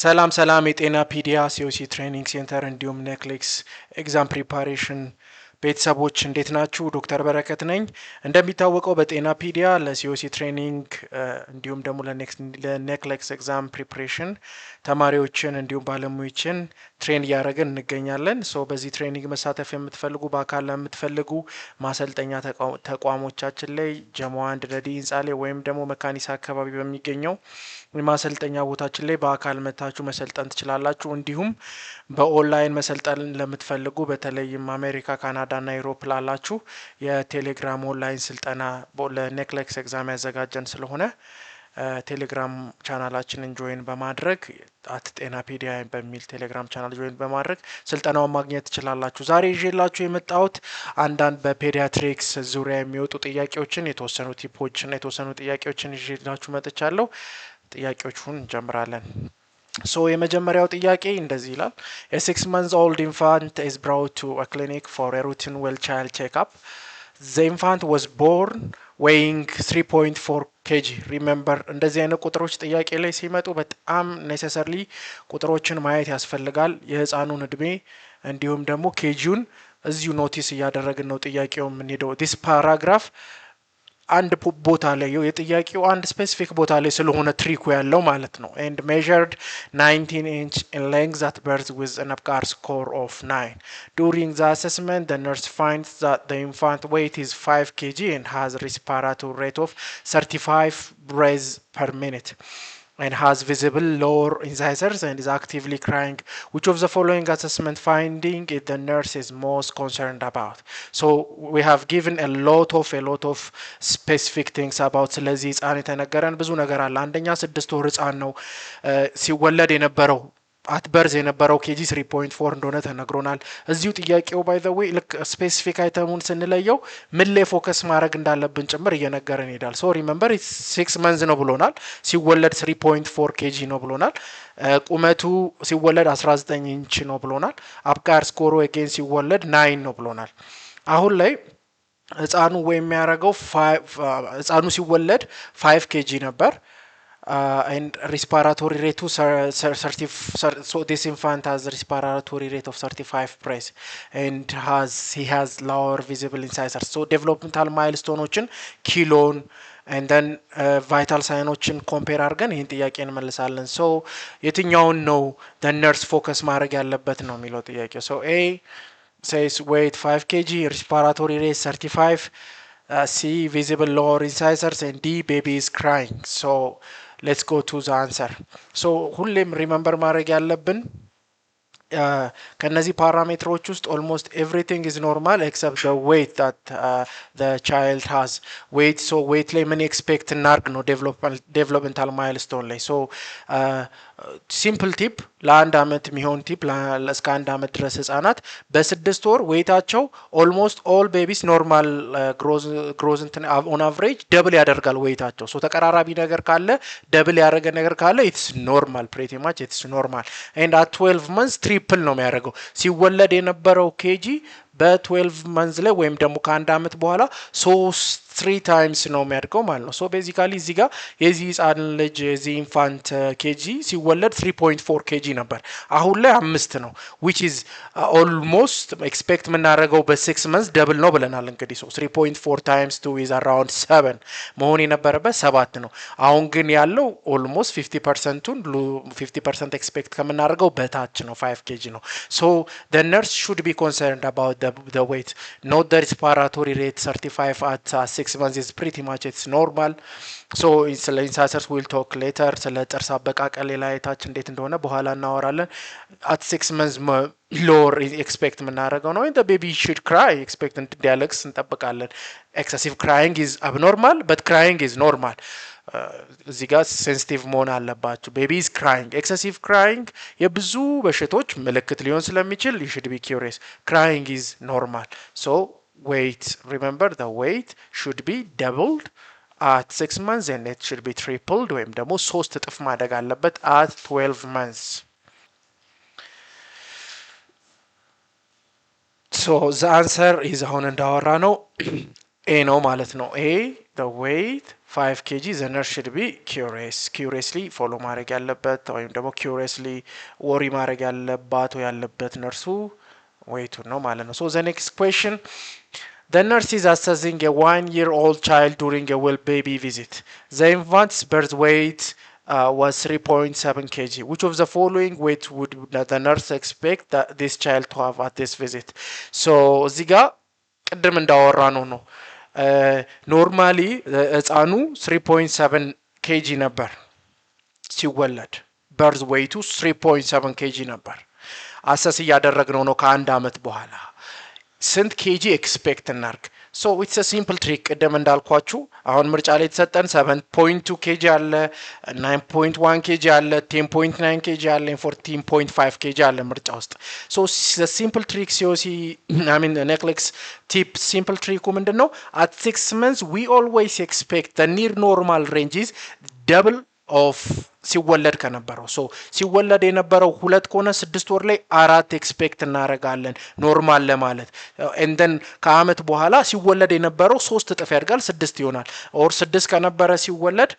ሰላም የጤና ፒዲያ ሲኦሲ ትሬኒንግ ሴንተር እንዲሁም ኔክሌክስ ኤግዛም ፕሪፓሬሽን ቤተሰቦች እንዴት ናችሁ? ዶክተር በረከት ነኝ። እንደሚታወቀው በጤና ፒዲያ ለሲኦሲ ትሬኒንግ እንዲሁም ደግሞ ለኔክሌክስ ኤግዛም ፕሪፓሬሽን ተማሪዎችን እንዲሁም ባለሙያዎችን ትሬን እያደረግን እንገኛለን። በዚህ ትሬኒንግ መሳተፍ የምትፈልጉ በአካል ለምትፈልጉ ማሰልጠኛ ተቋሞቻችን ላይ ጀሞ አንድ ረዲ ህንጻ ላይ ወይም ደግሞ መካኒሳ አካባቢ በሚገኘው ማሰልጠኛ ቦታችን ላይ በአካል መታችሁ መሰልጠን ትችላላችሁ። እንዲሁም በኦንላይን መሰልጠን ለምትፈልጉ በተለይም አሜሪካ፣ ካናዳ እና ዩሮፕ ላላችሁ የቴሌግራም ኦንላይን ስልጠና ለኔክሌክስ ኤግዛም ያዘጋጀን ስለሆነ ቴሌግራም ቻናላችንን ጆይን በማድረግ ጤናፔዲያ በሚል ቴሌግራም ቻናል ጆይን በማድረግ ስልጠናውን ማግኘት ትችላላችሁ። ዛሬ ይዤላችሁ የመጣሁት አንዳንድ በፔዲያትሪክስ ዙሪያ የሚወጡ ጥያቄዎችን የተወሰኑ ቲፖችና የተወሰኑ ጥያቄዎችን ይዤላችሁ መጥቻለሁ። ጥያቄዎቹን እንጀምራለን። የመጀመሪያው ጥያቄ እንደዚህ ይላል። A 6 months old infant is brought to a clinic for a routine well child checkup. The infant was born weighing 3.4 kg. Remember እንደዚህ አይነት ቁጥሮች ጥያቄ ላይ ሲመጡ በጣም ኔሴሰርሊ ቁጥሮችን ማየት ያስፈልጋል። የህፃኑን እድሜ እንዲሁም ደግሞ ኬጂውን እዚሁ ኖቲስ እያደረግን ነው ጥያቄው የምንሄደው። this paragraph አንድ ቦታ ላይ የጥያቄው አንድ ስፔሲፊክ ቦታ ላይ ስለሆነ ትሪኩ ያለው ማለት ነው። and measured 19 inch in length at birth with an APGAR score of 9. During the assessment, the nurse finds that the infant weight is 5 kg and has a respiratory rate of 35 breaths per minute and has visible lower incisors and is actively crying. Which of the following assessment finding is the nurse is most concerned about? So we have given a lot of specific things about ስለዚህ ህፃን የተነገረን ብዙ ነገር አለ። አንደኛ 6 ወር ህፃን ነው ሲወለድ የነበረው አት በርዝ የነበረው ኬጂ 3.4 እንደሆነ ተነግሮናል። እዚሁ ጥያቄው ባይ ዘ ዌይ ልክ ስፔሲፊክ አይተሙን ስንለየው ምን ላይ ፎከስ ማድረግ እንዳለብን ጭምር እየነገረን ይሄዳል። ሪሜምበር 6 መንዝ ነው ብሎናል። ሲወለድ 3.4 ኬጂ ነው ብሎናል። ቁመቱ ሲወለድ 19 ኢንች ነው ብሎናል። አፕጋር ስኮሩ አጌን ሲወለድ 9 ነው ብሎናል። አሁን ላይ ህፃኑ ወይ የሚያደርገው ህፃኑ ሲወለድ 5 ኬጂ ነበር. And respiratory rate to 30, so this infant has respiratory rate of 35 breaths and he has lower visible incisors. So developmental milestone kilon and then vital sign compare አድርገን ይህን ጥያቄ እንመልሳለን። የትኛውን ነው the nurse focus ማድረግ ያለበት ነው የሚለው ጥያቄ። A says weight 5 kg, respiratory rate 35, C visible lower incisors, and D baby is crying. Let's go to the answer. ሁሌም ሪመምበር ማድረግ ያለብን ከነዚህ ፓራሜትሮች ውስጥ almost everything is normal except the weight that the child has. weight ላይ ምን ኤክስፔክት እናርግ ነው developmental milestone ላይ። ሲምፕል ቲፕ ለአንድ አመት የሚሆን ቲፕ እስከ አንድ አመት ድረስ ህጻናት በ6 ወር ዌይታቸው ኦልሞስት ኦል ቤቢስ ኖርማል ግሮዝ ኦን አቨሬጅ ደብል ያደርጋል ዌይታቸው። ተቀራራቢ ነገር ካለ ደብል ያደረገ ነገር ካለ ኢትስ ኖርማል ፕሪቲ ማች ኢትስ ኖርማል ኤንድ አት 12 መንዝ ትሪፕል ነው የሚያደርገው። ሲወለድ የነበረው ኬጂ በ12 መንዝ ላይ ወይም ደግሞ ከአንድ አመት በኋላ 3 ታይምስ ነው የሚያድገው ማለት ነው። ቤዚካሊ እዚህ ጋር የዚህ ህፃን ልጅ የዚህ ኢንፋንት ኬጂ ሲወለድ 3.4 ኬጂ ነበር። አሁን ላይ 5 ነው which is almost expect የምናደርገው በ6 መንዝ ደብል ነው ብለናል። እንግዲህ 3.4 times 2 is around 7 መሆን የነበረበት 7 ነው። አሁን ግን ያለው almost 50% ኤክስፔክት ከምናደርገው በታች ነው 5 ኬጂ ነው። the nurse should be concerned about the weight, not the respiratory rate. 35 at 6 months is pretty much it's normal. incisors we'll talk later. ስለ ጥርስ አበቃቀል ላይ ታች እንዴት እንደሆነ በኋላ እናወራለን። at 6 months lower expect የምናደርገው ነው። the baby should cry expect እንዲያለቅስ እንጠብቃለን። excessive crying is abnormal but crying is normal. እዚህ ጋር ሴንሲቲቭ መሆን አለባችሁ። ቤቢ ኢዝ ክራይንግ ኤክሰሲቭ ክራይንግ የብዙ በሽቶች ምልክት ሊሆን ስለሚችል you should be curious. crying is normal. weight, remember the weight should be doubled at 6 months and it should be tripled ወይም ደግሞ 3 እጥፍ ማደግ አለበት at 12 months. the answer is አሁን እንዳወራ ነው A ነው ማለት ነው። A the weight 5 kg the nurse should be curiously follow ማድረግ ያለበት ወይም ደግሞ curiously worry ማድረግ ያለባት ወይ ያለበት ነርሱ weight ነው ማለት ነው። So the next question, the nurse is assessing a 1-year-old child during a well baby visit. The infant's birth weight was 3.7 kg. Which of the following weight would the nurse expect that this child to have at this visit? So እዚህ ጋር ቅድም እንዳወራ ነው ኖርማሊ ህፃኑ 3.7 kg ነበር ሲወለድ በርዝ ዌይቱ 3.7 kg ነበር። አሰስ እያደረግነው ነው ከአንድ አመት በኋላ ስንት ኬጂ ኤክስፔክት እናርግ? ሶ ኢትስ አ ሲምፕል ትሪክ ቅድም እንዳልኳችሁ አሁን ምርጫ ላይ የተሰጠን 7.2 kg አለ 9.1 kg አለ 10.9 kg አለ 14.5 kg አለ ምርጫ ውስጥ። ሶ ሲምፕል ትሪክ ሲኦሲ አይ ሚን ኔክሌክስ ቲፕ ሲምፕል ትሪኩ ምንድነው? at 6 months we always expect the near normal range is double of ሲወለድ ከነበረው ሶ ሲወለድ የነበረው 2 ከሆነ 6 ወር ላይ 4 ኤክስፔክት እናደርጋለን ኖርማል ለማለት and then ከአመት በኋላ ሲወለድ የነበረው 3 እጥፍ ያድጋል 6 ይሆናል or 6 ከነበረ ሲወለድ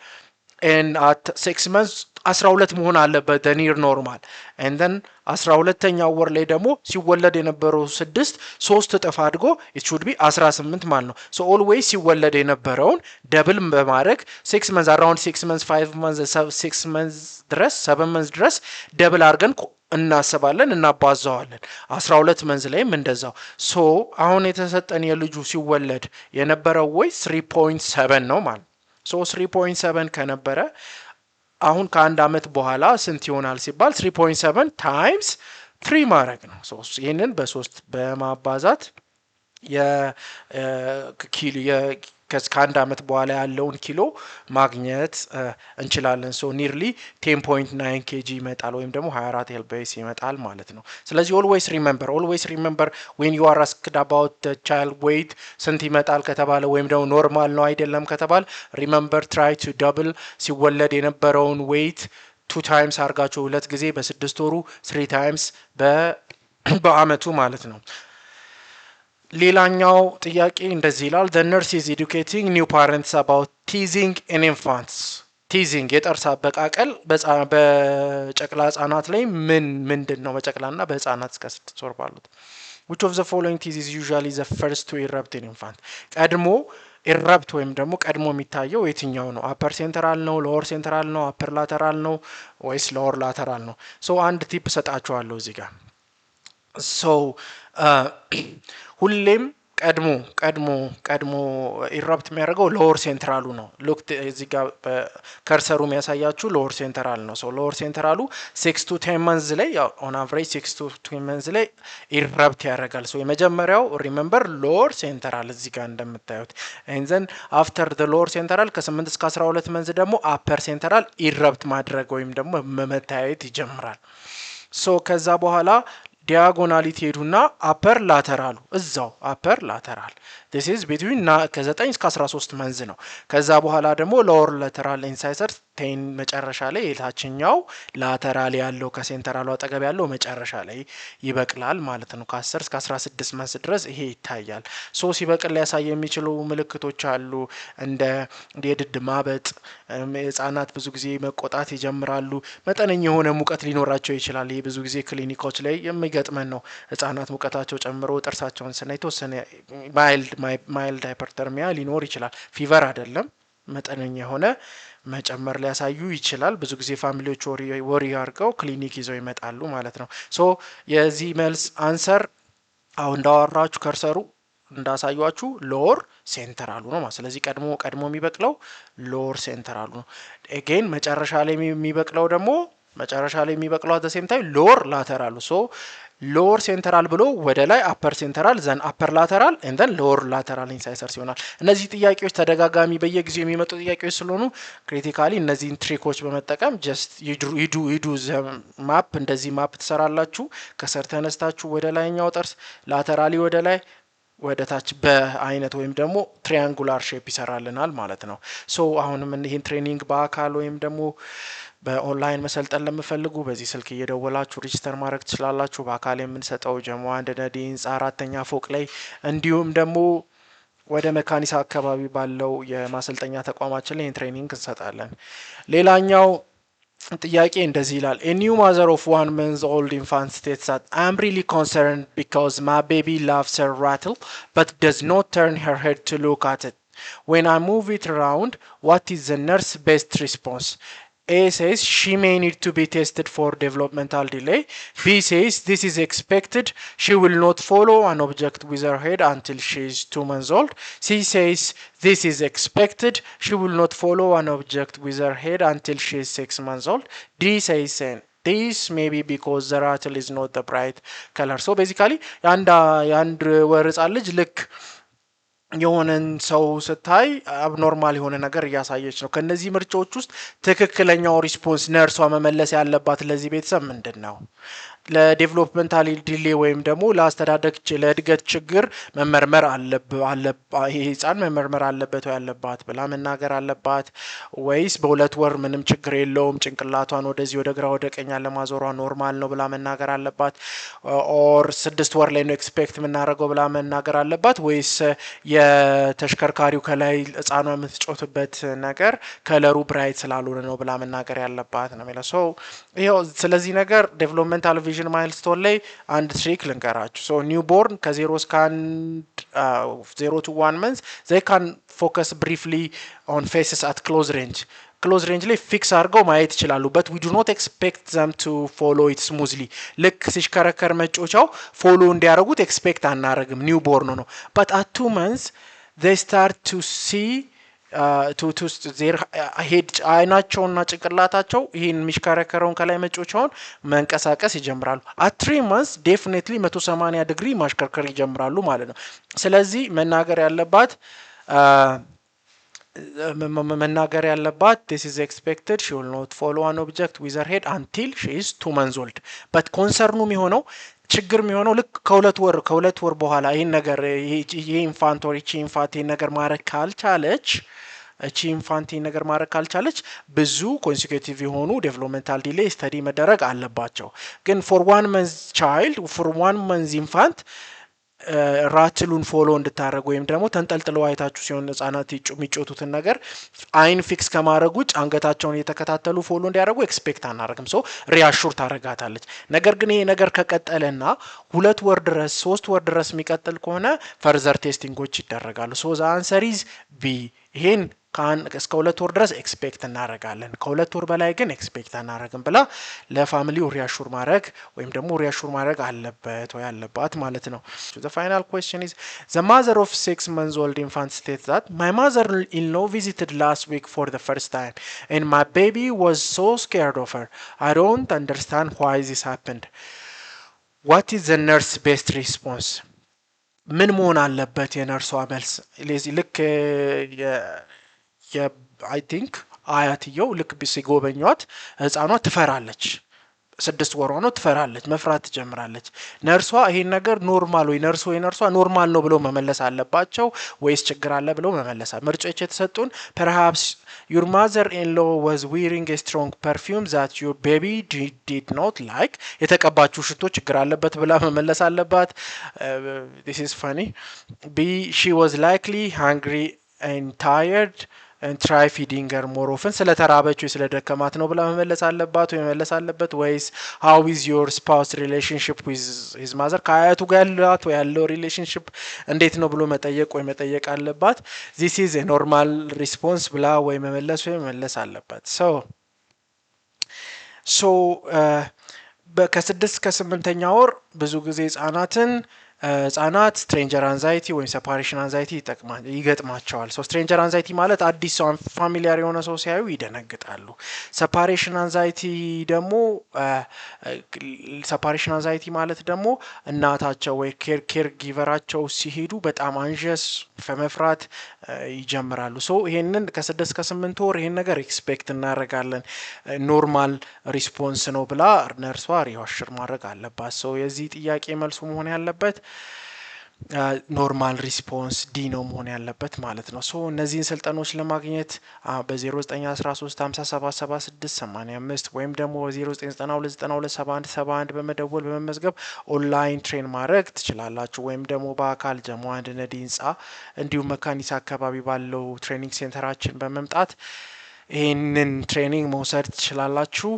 and at 6 months 12 መሆን አለበት the near normal and then 12ኛው ወር ላይ ደግሞ ሲወለድ የነበረው 6 3 እጥፍ አድጎ it should be 18 ማለት ነው። so always ሲወለድ የነበረውን ደብል በማድረግ 6 months around 6 months 5 months 6 months ድረስ 7 months ድረስ ደብል አድርገን እናስባለን እናባዛዋለን 12 መንዝ ላይም እንደዛው። ሶ አሁን የተሰጠን የልጁ ሲወለድ የነበረው ወይ 3.7 ነው ማለት ሶ 3.7 ከነበረ አሁን ከአንድ አመት በኋላ ስንት ይሆናል ሲባል 3.7 ታይምስ 3 ማድረግ ነው። ሶ ይሄንን በ3 በማባዛት የኪሎ ከአንድ አመት በኋላ ያለውን ኪሎ ማግኘት እንችላለን። ሶ ኒርሊ 10.9 kg ይመጣል ወይም ደግሞ 24 lbs ይመጣል ማለት ነው። ስለዚህ always remember when you are asked about the child weight ስንት ይመጣል ከተባለ ወይም ደግሞ ኖርማል ነው አይደለም ከተባለ remember try to double ሲወለድ የነበረውን weight 2 times አርጋቸው 2 ጊዜ በ6 ወሩ 3 times በአመቱ ማለት ነው። ሌላኛው ጥያቄ እንደዚህ ይላል the nurse is educating new parents about teasing in infants. teasing የጥርስ አበቃቀል በጨቅላ ህጻናት ላይ ምንድነው? በጨቅላና በህጻናት እስከ 6 ወር ባሉት which of the following tease is usually the first to erupt in infant? ቀድሞ erupt ወይም ደግሞ ቀድሞ የሚታየው የትኛው ነው? upper central ነው lower central ነው upper lateral ነው ወይስ lower lateral ነው? ሶ አንድ ቲፕ ሰጣችኋለሁ እዚህ ጋር ሶ ሁሌም ቀድሞ ኢራፕት የሚያደርገው ሎወር ሴንትራሉ ነው። ሉክ እዚህ ጋር ከርሰሩ የሚያሳያችሁ ሎወር ሴንትራል ነው። ሶ ሎወር ሴንትራሉ 6 to 10 months ላይ ኦን አቨሬጅ 6 to 10 months ላይ ኢራፕት ያደርጋል። ሶ የመጀመሪያው ሪሜምበር ሎወር ሴንትራል እዚህ ጋር እንደምታዩት and then after the lower central ከ8 እስከ 12 months ደግሞ upper central ኢራፕት ማድረግ ወይም ደግሞ መታየት ይጀምራል። ሶ ከዛ በኋላ ዲያጎናሊ ትሄዱና አፐር ላተራሉ እዛው አፐር ላተራል this is between ከ9 እስከ 13 መንዝ ነው። ከዛ በኋላ ደግሞ ሎወር ላተራል ኢንሳይሰር 10 መጨረሻ ላይ የታችኛው ላተራል ያለው ከሴንተራሉ አጠገብ ያለው መጨረሻ ላይ ይበቅላል ማለት ነው። ከ10 እስከ 16 መንዝ ድረስ ይሄ ይታያል። ሶ ሲበቅል ሊያሳይ የሚችሉ ምልክቶች አሉ እንደ የድድ ማበጥ፣ ህጻናት ብዙ ጊዜ መቆጣት ይጀምራሉ፣ መጠነኛ የሆነ ሙቀት ሊኖራቸው ይችላል። ይሄ ብዙ ጊዜ ክሊኒኮች ላይ የሚገጥመን ነው። ህጻናት ሙቀታቸው ጨምሮ ጥርሳቸውን ስናይ ተወሰነ ማይልድ ሃይፐርተርሚያ ሊኖር ይችላል። ፊቨር አይደለም መጠነኛ የሆነ መጨመር ሊያሳዩ ይችላል። ብዙ ጊዜ ፋሚሊዎች ወሪ አድርገው ክሊኒክ ይዘው ይመጣሉ ማለት ነው። ሶ የዚህ መልስ አንሰር አሁን እንዳወራችሁ ከርሰሩ እንዳሳያችሁ ሎወር ሴንተራሉ ነው ማለት። ስለዚህ ቀድሞ የሚበቅለው ሎወር ሴንተራሉ ነው። አጌን መጨረሻ ላይ የሚበቅለው at the same time ሎወር ላተራሉ። ሶ ሎወር ሴንተራል ብሎ ወደ ላይ አፐር ሴንተራል ዘን አፐር ላተራል ኤንድ ዘን ሎወር ላተራል ኢንሳይሰርስ ይሆናል። እነዚህ ጥያቄዎች ተደጋጋሚ በየጊዜው የሚመጡ ጥያቄዎች ስለሆኑ ክሪቲካሊ እነዚህን ትሪኮች በመጠቀም ጀስት ሂዱ ማፕ እንደዚህ ማፕ ትሰራላችሁ። ከስር ተነስታችሁ ወደ ላይኛው ጥርስ ላተራሊ ወደ ላይ ወደ ታች በአይነት ወይም ደግሞ ትሪያንጉላር ሼፕ ይሰራልናል ማለት ነው። ሶ አሁንም ይህን ትሬኒንግ በአካል ወይም ደግሞ በኦንላይን መሰልጠን ለምፈልጉ በዚህ ስልክ እየደወላችሁ ሬጂስተር ማድረግ ትችላላችሁ። በአካል የምንሰጠው ጀሞ አንድ ነዲ ህንጻ 4ኛ ፎቅ ላይ እንዲሁም ደግሞ ወደ መካኒሳ አካባቢ ባለው የማሰልጠኛ ተቋማችን ላይ ትሬኒንግ እንሰጣለን። ሌላኛው ጥያቄ እንደዚህ ይላል a new mother of 1 month old infant states that I'm really concerned because my baby loves her rattle but does not turn her head to look at it when I move it around. What is the nurse best response? A says she may need to be tested for developmental delay. B says this is expected. She will not follow an object with her head until she is 2 months old. C says this is expected. She will not follow an object with her head until she is 6 months old. D says this may be because the rattle is not the bright color. So basically and where is ልጅ ልክ የሆነን ሰው ስታይ አብኖርማል የሆነ ነገር እያሳየች ነው። ከነዚህ ምርጫዎች ውስጥ ትክክለኛው ሪስፖንስ ነርሷ መመለስ ያለባት ለዚህ ቤተሰብ ምንድነው? ለዴቨሎፕመንታል ዲሌ ወይም ደግሞ ለአስተዳደግ ለእድገት ችግር መመርመር ይሄ ህፃን መመርመር አለበት ወይ ያለባት ብላ መናገር አለባት ወይስ በሁለት ወር ምንም ችግር የለውም ጭንቅላቷን ወደዚህ ወደ ግራ ወደ ቀኝ ለማዞሯ ኖርማል ነው ብላ መናገር አለባት? ኦር 6 ወር ላይ ነው ኤክስፔክት የምናደርገው ብላ መናገር አለባት? ወይስ የተሽከርካሪው ከላይ ህፃኗ የምትጮትበት ነገር ከለሩ ብራይት ስላልሆነ ነው ብላ መናገር ያለባት ነው የሚለው። ሶ ይሄው ስለዚህ ነገር ዴቨሎፕመንታል ቪዥን ማይልስቶን ላይ አንድ ትሪክ ልንገራችሁ። ሶ ኒውቦርን ከ0 እስከ 0 to 1 month they can focus briefly on faces at close range ላይ ፊክስ አድርገው ማየት ይችላሉ። but we do not expect them to follow it smoothly ልክ ሲሽከረከር መጮቻው ፎሎ እንዲያደርጉት ኤክስፔክት አናረግም። ኒውቦርን ነው። but at 2 months they start to see ዜር ሄድ አይናቸውና ጭንቅላታቸው ይሄን የሚሽከረከረውን ከላይ መጮቻውን መንቀሳቀስ ይጀምራሉ። at 3 months definitely 180 ዲግሪ ማሽከርከር ይጀምራሉ ማለት ነው። ስለዚህ መናገር ያለባት this is expected. she will not follow an object with her head until she is 2 months old. but ኮንሰርኑ የሚሆነው ችግር የሚሆነው ልክ ከሁለት ወር በኋላ ይሄን ነገር ይሄ ኢንፋንት ኦር ይቺ ኢንፋንት ይሄን ነገር ማድረግ ካልቻለች ብዙ ኮንሲኩቲቭ የሆኑ ዴቨሎፕመንታል ዲሌይ ስተዲ መደረግ አለባቸው። ግን for 1 month child for 1 month infant ራትሉን ፎሎ እንድታረጉ ወይም ደግሞ ተንጠልጥለው አይታችሁ ሲሆን ህፃናት የሚጮቱትን ነገር አይን ፊክስ ከማድረግ ውጭ አንገታቸውን እየተከታተሉ ፎሎ እንዲያደርጉ ኤክስፔክት አናደርግም። ሶ ሪአሹር ታረጋታለች። ነገር ግን ይሄ ነገር ከቀጠለና 2 ወር ድረስ 3 ወር ድረስ የሚቀጥል ከሆነ ፈርዘር ቴስቲንጎች ይደረጋሉ። ሶ ዘ አንሰር ኢዝ ቢ። ይሄን እስከ 2 ወር ድረስ ኤክስፔክት እናደርጋለን። ከ2 ወር በላይ ግን ኤክስፔክት አናደርግም ብላ ለፋሚሊው ሪአሹር ማድረግ ወይም ደግሞ ሪአሹር ማድረግ አለበት ወይ አለባት ማለት ነው። the final question is the mother of 6 months old infant states that my mother-in-law visited last week for the first time and my baby was so scared of her. I don't understand why this happened. What is the nurse best response? ምን መሆን አለበት የነርሷ መልስ? ለዚህ ልክ I think አያትየው ልክ ሲጎበኟት ህፃኗ ትፈራለች። 6 ወር ሆኖ ትፈራለች፣ መፍራት ትጀምራለች። ነርሷ ይሄን ነገር ኖርማል ወይ ነርሷ ኖርማል ነው ብሎ መመለስ አለባቸው ወይስ ችግር አለ ብሎ መመለስ? ምርጫዎች የተሰጡን perhaps your mother-in-law was wearing a strong perfume that your baby did not like. የተቀባችው ሽቶ ችግር አለበት ብላ መመለስ አለባት። this is funny. B she was likely hungry and tired and try feeding her more often. ስለተራበች ወይ ስለደከማት ነው ብላ መመለስ አለባት ወይ መመለስ አለበት? ወይስ how is your spouse relationship with his mother? ከአያቱ ጋር ያለው ሪሌሽንሺፕ እንዴት ነው ብሎ መጠየቅ አለባት። this is a normal response ብላ ወይ መመለስ አለባት። so ከ6 እስከ 8ኛ ወር ብዙ ጊዜ ህፃናት ስትሬንጀር አንዛይቲ ወይም ሰፓሬሽን አንዛይቲ ይገጥማቸዋል። ሶ ስትሬንጀር አንዛይቲ ማለት አዲስ ሰው ፋሚሊያር የሆነ ሰው ሲያዩ ይደነግጣሉ። ሰፓሬሽን አንዛይቲ ማለት ደግሞ እናታቸው ወይ ኬር ጊቨራቸው ሲሄዱ በጣም አንጀስ መፍራት ይጀምራሉ። ሶ ይሄንን ከ6 እስከ 8 ወር ይሄን ነገር ኤክስፔክት እናደርጋለን ኖርማል ሪስፖንስ ነው ብላ ነርሷ ሪአሹር ማድረግ አለባት። ሶ የዚህ ጥያቄ መልሱ መሆን ያለበት ኖርማል ሪስፖንስ ዲ ነው መሆን ያለበት ማለት ነው። ሶ እነዚህን ስልጠኖች ለማግኘት በ0913577685 ወይም ደግሞ 0992927171 በመደወል በመመዝገብ ኦንላይን ትሬን ማድረግ ትችላላችሁ። ወይም ደግሞ በአካል ጀሞ አንድነዲ ህንጻ እንዲሁም መካኒሳ አካባቢ ባለው ትሬኒንግ ሴንተራችን በመምጣት ይህንን ትሬኒንግ መውሰድ ትችላላችሁ።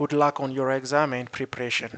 ጉድ ላክ ኦን ዮር ኤግዛም ኤንድ ፕሪፕሬሽን።